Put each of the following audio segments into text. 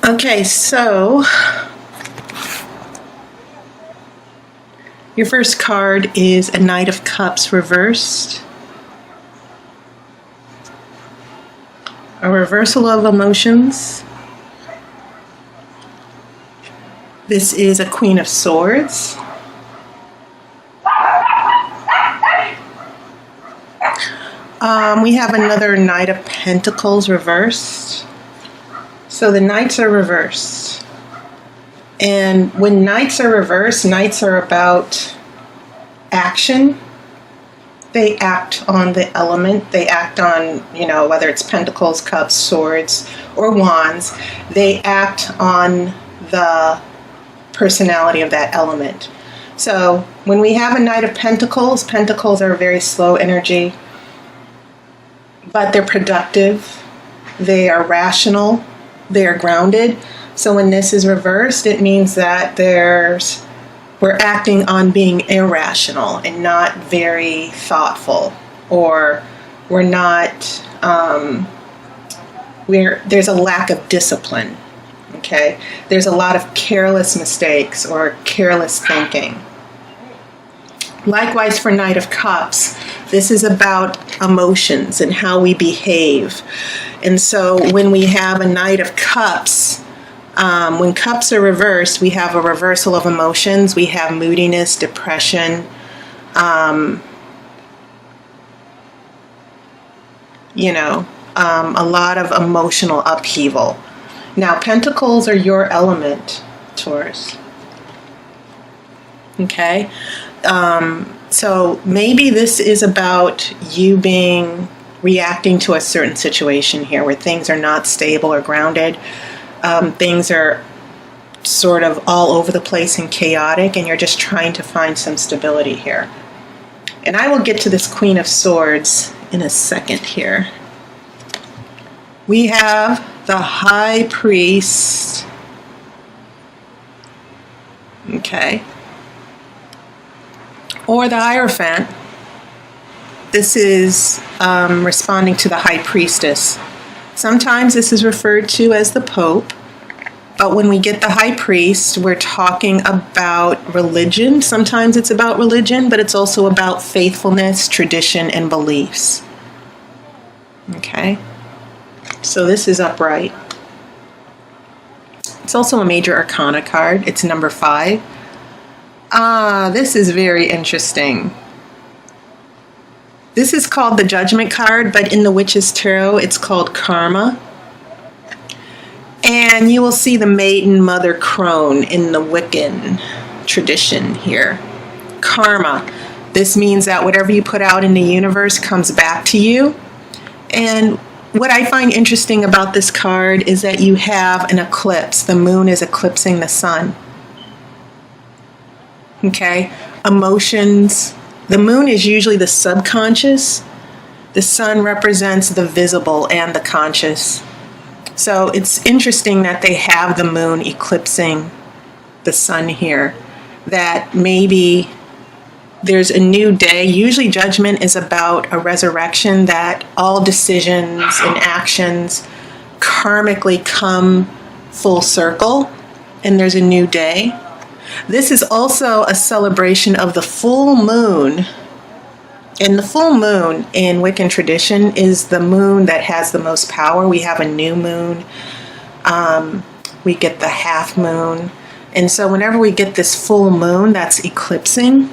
Okay, so your first card is a Knight of Cups reversed. A reversal of emotions. This is a Queen of Swords. We have another Knight of Pentacles reversed. So the Knights are reversed. And when Knights are reversed, Knights are about action. They act on the element. They act on, whether it's Pentacles, Cups, Swords, or Wands. They act on the personality of that element. So when we have a Knight of Pentacles, Pentacles are a very slow energy, but they're productive. They are rational. They are grounded. So when this is reversed, it means that we're acting on being irrational and not very thoughtful, or we're not, there's a lack of discipline, okay? There's a lot of careless mistakes or careless thinking. Likewise for Knight of Cups, this is about emotions and how we behave. And so when we have a Knight of Cups, when cups are reversed, we have a reversal of emotions. We have moodiness, depression, a lot of emotional upheaval. Now, Pentacles are your element, Taurus. Okay? So maybe this is about you reacting to a certain situation here where things are not stable or grounded. Things are sort of all over the place and chaotic, and you're just trying to find some stability here. And I will get to this Queen of Swords in a second here. We have the High Priest. Okay. Or the Hierophant. This is responding to the High Priestess. Sometimes this is referred to as the Pope, but when we get the High Priest, we're talking about religion. Sometimes it's about religion, but it's also about faithfulness, tradition, and beliefs. Okay? So this is upright. It's also a major arcana card. It's number 5. This is very interesting. This is called the Judgment card, but in the Witch's Tarot, it's called Karma. And you will see the maiden mother crone in the Wiccan tradition here. Karma. This means that whatever you put out in the universe comes back to you. And what I find interesting about this card is that you have an eclipse. The moon is eclipsing the sun. Okay? Emotions. The moon is usually the subconscious. The sun represents the visible and the conscious. So it's interesting that they have the moon eclipsing the sun here. That maybe there's a new day. Usually judgment is about a resurrection, that all decisions and actions karmically come full circle, and there's a new day. This is also a celebration of the full moon. And the full moon in Wiccan tradition is the moon that has the most power. We have a new moon. We get the half moon. And so whenever we get this full moon that's eclipsing,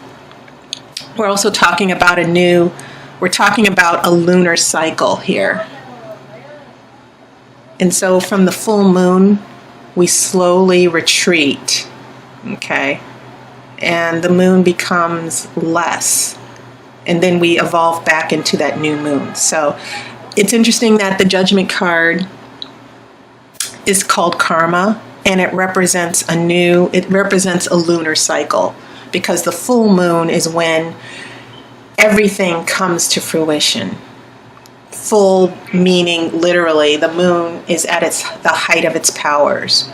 we're also talking about we're talking about a lunar cycle here. And so from the full moon, we slowly retreat. Okay, and the moon becomes less, and then we evolve back into that new moon. So it's interesting that the Judgment card is called Karma, and it represents a lunar cycle, because the full moon is when everything comes to fruition. Full meaning literally the moon is at the height of its powers.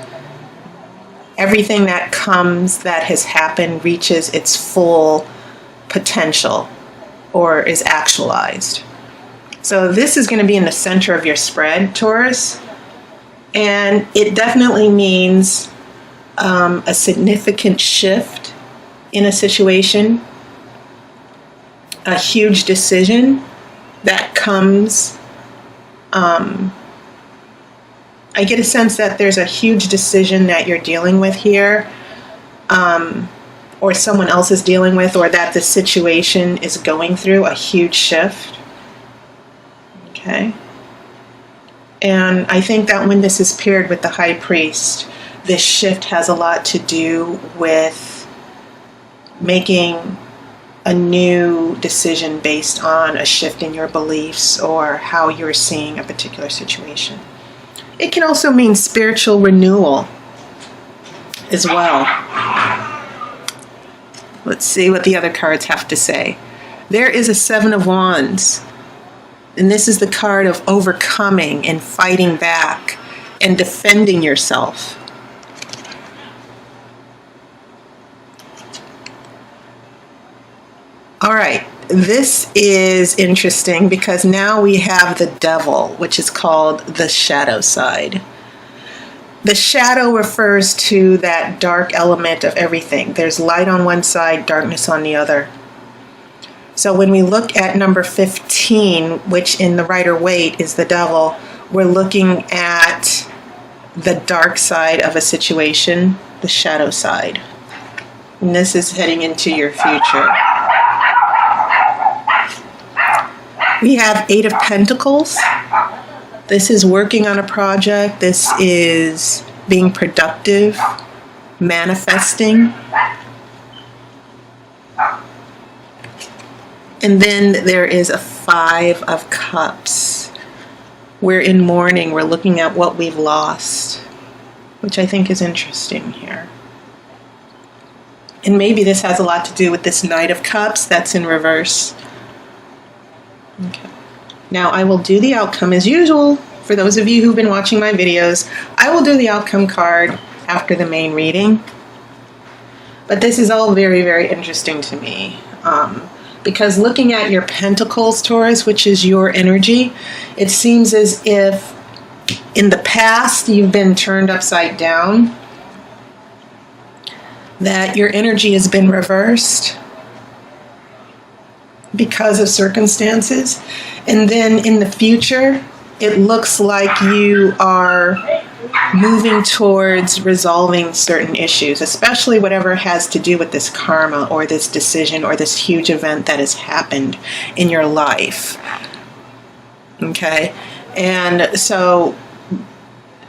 Everything that has happened reaches its full potential or is actualized. So this is going to be in the center of your spread, Taurus. And it definitely means a significant shift in a situation, a huge decision that comes. I get a sense that there's a huge decision that you're dealing with here, or someone else is dealing with, or that the situation is going through a huge shift. Okay. And I think that when this is paired with the High Priest, this shift has a lot to do with making a new decision based on a shift in your beliefs or how you're seeing a particular situation. It can also mean spiritual renewal as well. Let's see what the other cards have to say. There is a Seven of Wands. And this is the card of overcoming and fighting back and defending yourself. All right, this is interesting because now we have the Devil, which is called the shadow side. The shadow refers to that dark element of everything. There's light on one side, darkness on the other. So when we look at number 15, which in the Rider-Waite is the Devil, we're looking at the dark side of a situation, the shadow side. And this is heading into your future. We have Eight of Pentacles. This is working on a project. This is being productive, manifesting. And then there is a Five of Cups. We're in mourning. We're looking at what we've lost, which I think is interesting here. And maybe this has a lot to do with this Knight of Cups that's in reverse. Okay. Now I will do the outcome as usual. For those of you who've been watching my videos, I will do the outcome card after the main reading. But this is all very, very interesting to me. Because looking at your Pentacles, Taurus, which is your energy, it seems as if in the past you've been turned upside down, that your energy has been reversed because of circumstances. And then in the future, it looks like you are moving towards resolving certain issues, especially whatever has to do with this karma or this decision or this huge event that has happened in your life. Okay? And so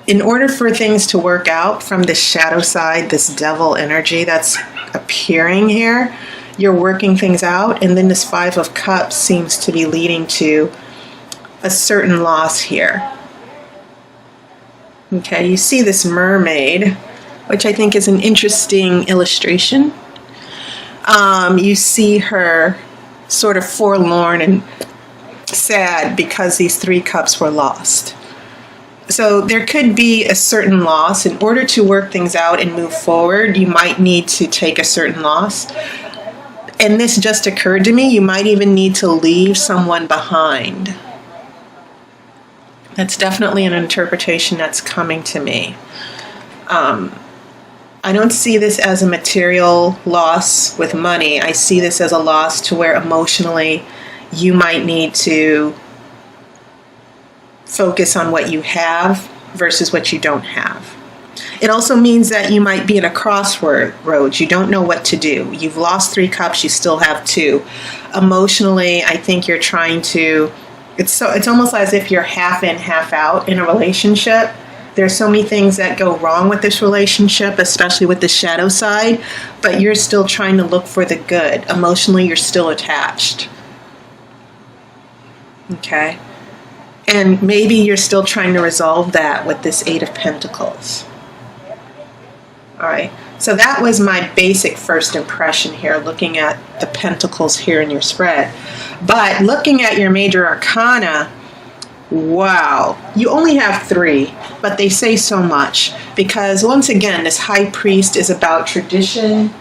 in order for things to work out from this shadow side, this Devil energy that's appearing here, you're working things out, and then this Five of Cups seems to be leading to a certain loss here. Okay, you see this mermaid, which I think is an interesting illustration. You see her sort of forlorn and sad because these three cups were lost. So there could be a certain loss. In order to work things out and move forward, you might need to take a certain loss. And this just occurred to me, you might even need to leave someone behind. That's definitely an interpretation that's coming to me. I don't see this as a material loss with money. I see this as a loss to where emotionally you might need to focus on what you have versus what you don't have. It also means that you might be in a crossroads. You don't know what to do. You've lost three cups, you still have two. Emotionally, I think you're trying to, it's almost as if you're half in, half out in a relationship. There's so many things that go wrong with this relationship, especially with the shadow side, but you're still trying to look for the good. Emotionally, you're still attached. Okay? And maybe you're still trying to resolve that with this Eight of Pentacles. All right, so that was my basic first impression here, looking at the Pentacles here in your spread. But looking at your major arcana, wow, you only have three, but they say so much. Because once again, this High Priest is about tradition.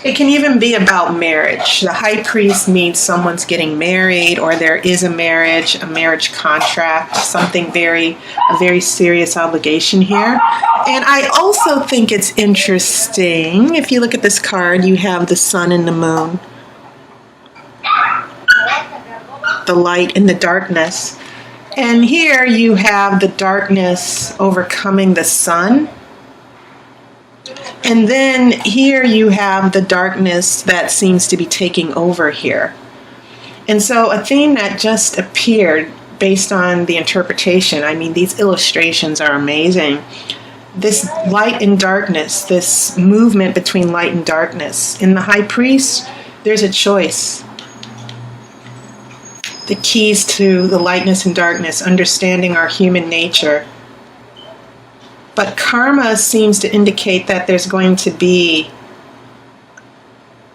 It can even be about marriage. The high priest means someone's getting married, or there is a marriage contract, a very serious obligation here. And I also think it's interesting, if you look at this card, you have the sun and the moon, the light and the darkness. And here you have the darkness overcoming the sun. And then here you have the darkness that seems to be taking over here. And so a theme that just appeared based on the interpretation, I mean, these illustrations are amazing. This light and darkness, this movement between light and darkness. In the high priest, there's a choice. The keys to the lightness and darkness, understanding our human nature. But karma seems to indicate that there's going to be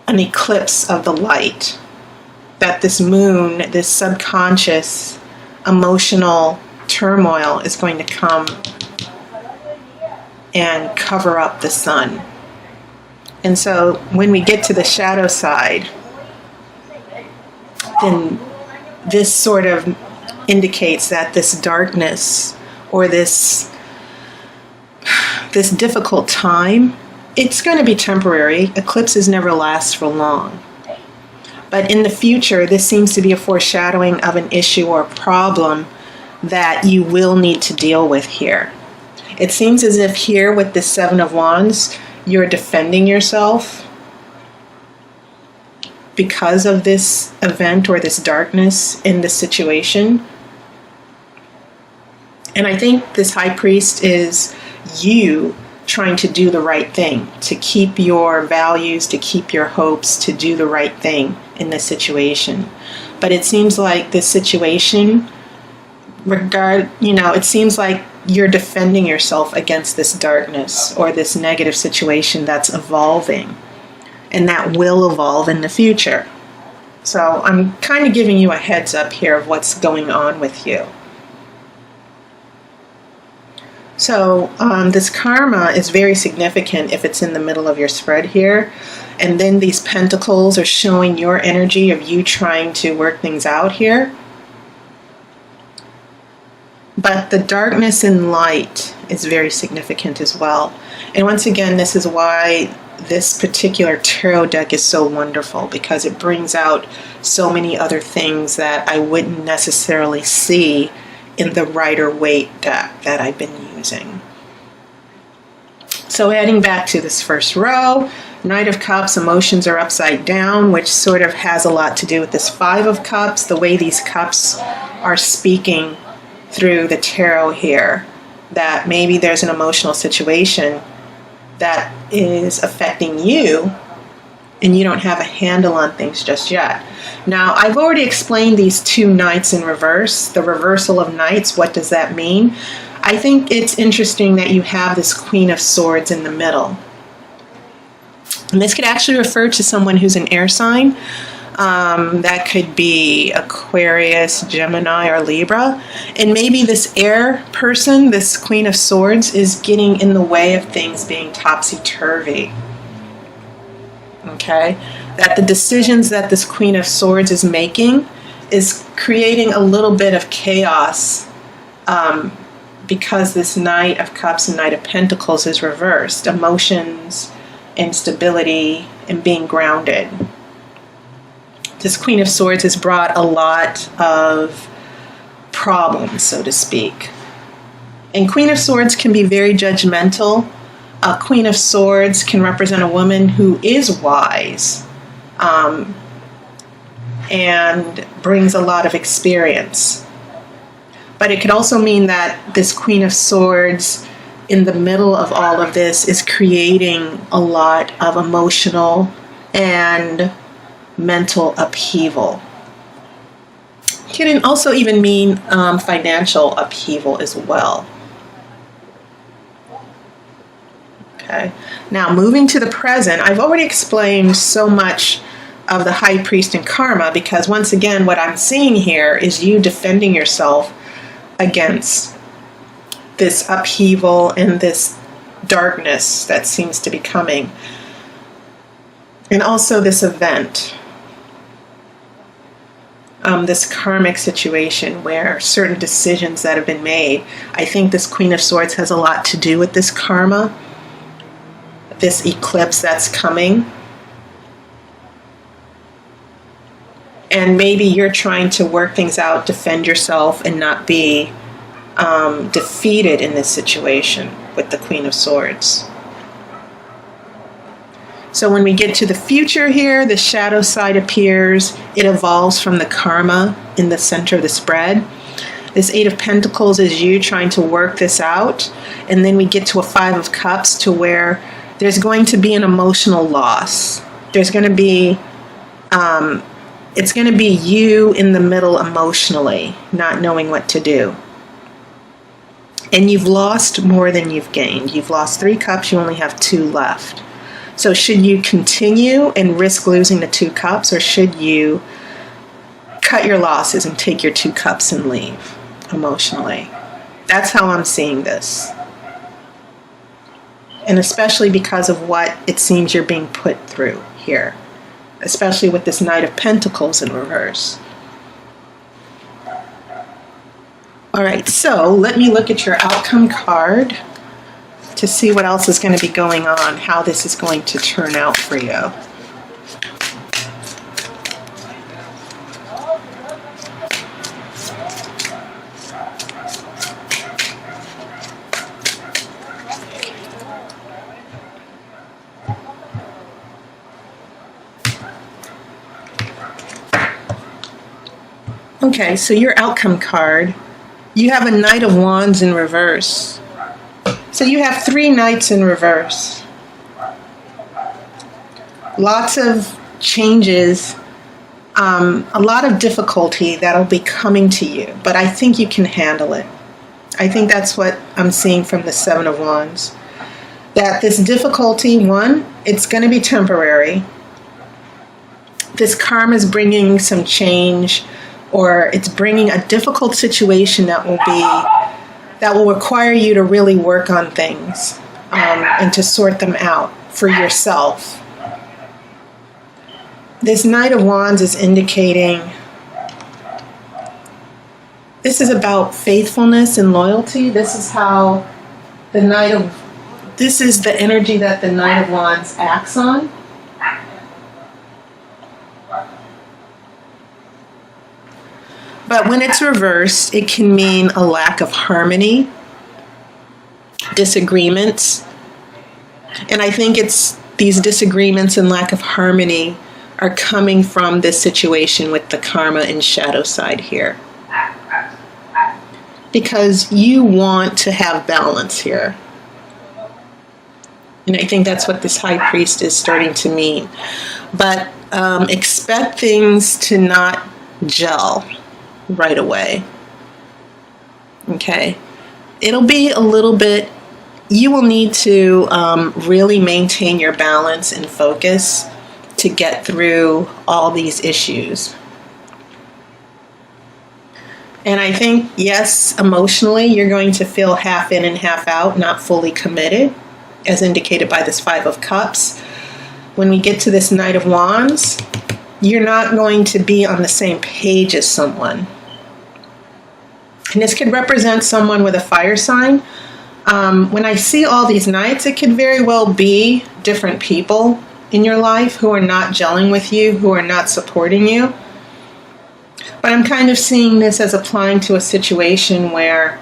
an eclipse of the light. That this moon, this subconscious emotional turmoil is going to come and cover up the sun. And so when we get to the shadow side, then this sort of indicates that this darkness or this difficult time, it's going to be temporary. Eclipses never last for long. But in the future, this seems to be a foreshadowing of an issue or problem that you will need to deal with here. It seems as if here with the Seven of Wands, you're defending yourself because of this event or this darkness in the situation. And I think this high priest is you trying to do the right thing, to keep your values, to keep your hopes, to do the right thing in this situation. But it seems like this situation, it seems like you're defending yourself against this darkness or this negative situation that's evolving and that will evolve in the future. So I'm kind of giving you a heads up here of what's going on with you. So this karma is very significant if it's in the middle of your spread here. And then these pentacles are showing your energy of you trying to work things out here. But the darkness and light is very significant as well. And once again, this is why this particular tarot deck is so wonderful, because it brings out so many other things that I wouldn't necessarily see in the Rider-Waite deck that I've been using. So adding back to this first row, Knight of Cups, emotions are upside down, which sort of has a lot to do with this Five of Cups, the way these cups are speaking through the tarot here, that maybe there's an emotional situation that is affecting you and you don't have a handle on things just yet. Now, I've already explained these two Knights in reverse, the reversal of Knights. What does that mean? I think it's interesting that you have this Queen of Swords in the middle. And this could actually refer to someone who's an air sign. That could be Aquarius, Gemini, or Libra. And maybe this air person, this Queen of Swords, is getting in the way of things being topsy-turvy. Okay? That the decisions that this Queen of Swords is making is creating a little bit of chaos because this Knight of Cups and Knight of Pentacles is reversed. Emotions, instability, and being grounded. This Queen of Swords has brought a lot of problems, so to speak. And Queen of Swords can be very judgmental. A Queen of Swords can represent a woman who is wise and brings a lot of experience. But it could also mean that this Queen of Swords in the middle of all of this is creating a lot of emotional and mental upheaval. It can also even mean financial upheaval as well. Okay. Now, moving to the present, I've already explained so much of the High Priest and Karma because, once again, what I'm seeing here is you defending yourself against this upheaval and this darkness that seems to be coming. And also this event, this karmic situation where certain decisions that have been made. I think this Queen of Swords has a lot to do with this karma, this eclipse that's coming. And maybe you're trying to work things out, defend yourself, and not be defeated in this situation with the Queen of Swords. So when we get to the future here, the shadow side appears. It evolves from the karma in the center of the spread. This Eight of Pentacles is you trying to work this out. And then we get to a Five of Cups, to where there's going to be an emotional loss. There's going to be, it's going to be you in the middle emotionally, not knowing what to do. And you've lost more than you've gained. You've lost 3 cups, you only have 2 left. So should you continue and risk losing the 2 cups, or should you cut your losses and take your 2 cups and leave emotionally? That's how I'm seeing this. And especially because of what it seems you're being put through here, especially with this Knight of Pentacles in reverse. All right, so let me look at your outcome card to see what else is going to be going on, how this is going to turn out for you. Okay, so your outcome card, you have a Knight of Wands in reverse. So you have 3 Knights in reverse. Lots of changes, a lot of difficulty that'll be coming to you, but I think you can handle it. I think that's what I'm seeing from the Seven of Wands. That this difficulty, one, it's going to be temporary. This karma is bringing some change, or it's bringing a difficult situation that will require you to really work on things and to sort them out for yourself. This Knight of Wands is indicating this is about faithfulness and loyalty. This is how this is the energy that the Knight of Wands acts on. But when it's reversed, it can mean a lack of harmony, disagreements. And I think it's these disagreements and lack of harmony are coming from this situation with the karma and shadow side here. Because you want to have balance here. And I think that's what this High Priest is starting to mean. But expect things to not gel right away. Okay, it'll be a little bit, you will need to really maintain your balance and focus to get through all these issues. And I think, yes, emotionally, you're going to feel half in and half out, not fully committed, as indicated by this Five of Cups. When we get to this Knight of Wands, you're not going to be on the same page as someone. And this could represent someone with a fire sign. When I see all these Knights, it could very well be different people in your life who are not gelling with you, who are not supporting you. But I'm kind of seeing this as applying to a situation where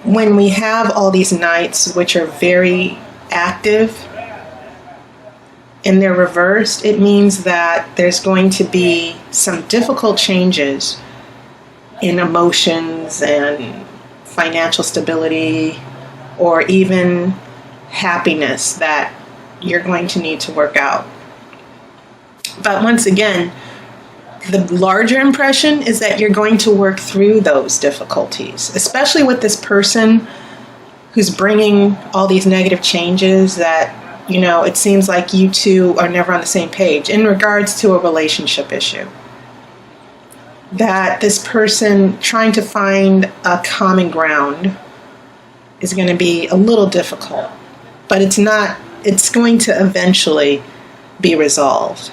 when we have all these Knights, which are very active, and they're reversed, it means that there's going to be some difficult changes in emotions and financial stability, or even happiness that you're going to need to work out. But once again, the larger impression is that you're going to work through those difficulties, especially with this person who's bringing all these negative changes that, you know, it seems like you two are never on the same page in regards to a relationship issue. That this person trying to find a common ground is going to be a little difficult, but it's not it's going to eventually be resolved.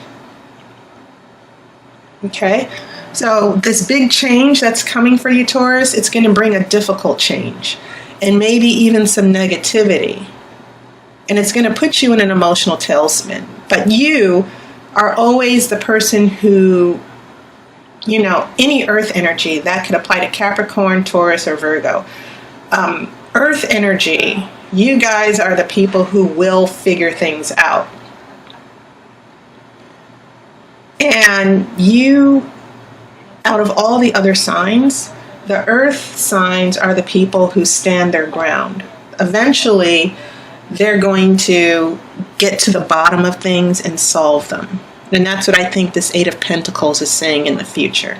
Okay? So this big change that's coming for you, Taurus, it's going to bring a difficult change and maybe even some negativity. And it's going to put you in an emotional tailspin. But you are always the person who, you know, any earth energy, that could apply to Capricorn, Taurus, or Virgo. Earth energy, you guys are the people who will figure things out. And you, out of all the other signs, the earth signs are the people who stand their ground. Eventually, they're going to get to the bottom of things and solve them. And that's what I think this Eight of Pentacles is saying in the future.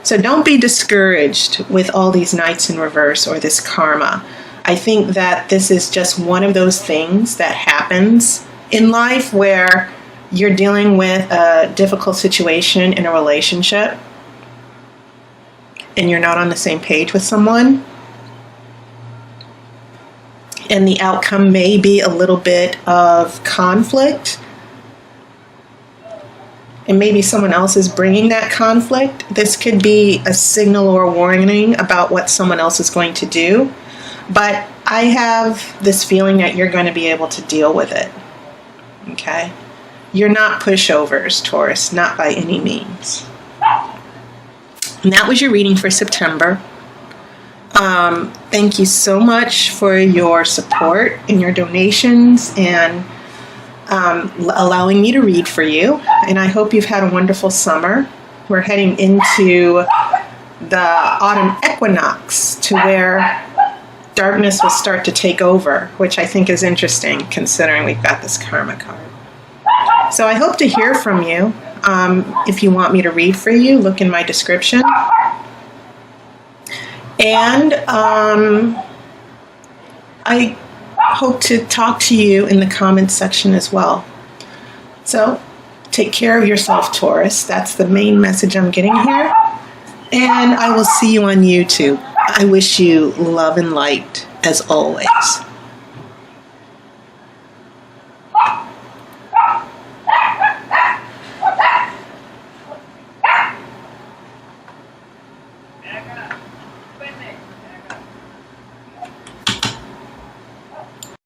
So don't be discouraged with all these Knights in reverse or this karma. I think that this is just one of those things that happens in life where you're dealing with a difficult situation in a relationship and you're not on the same page with someone. And the outcome may be a little bit of conflict. And maybe someone else is bringing that conflict. This could be a signal or a warning about what someone else is going to do. But I have this feeling that you're going to be able to deal with it. Okay? You're not pushovers, Taurus, not by any means. And that was your reading for September. Thank you so much for your support and your donations and allowing me to read for you. And I hope you've had a wonderful summer. We're heading into the autumn equinox, to where darkness will start to take over, which I think is interesting considering we've got this karma card. So I hope to hear from you. If you want me to read for you, look in my description. And I hope to talk to you in the comments section as well. So take care of yourself, Taurus. That's the main message I'm getting here. And I will see you on YouTube. I wish you love and light as always.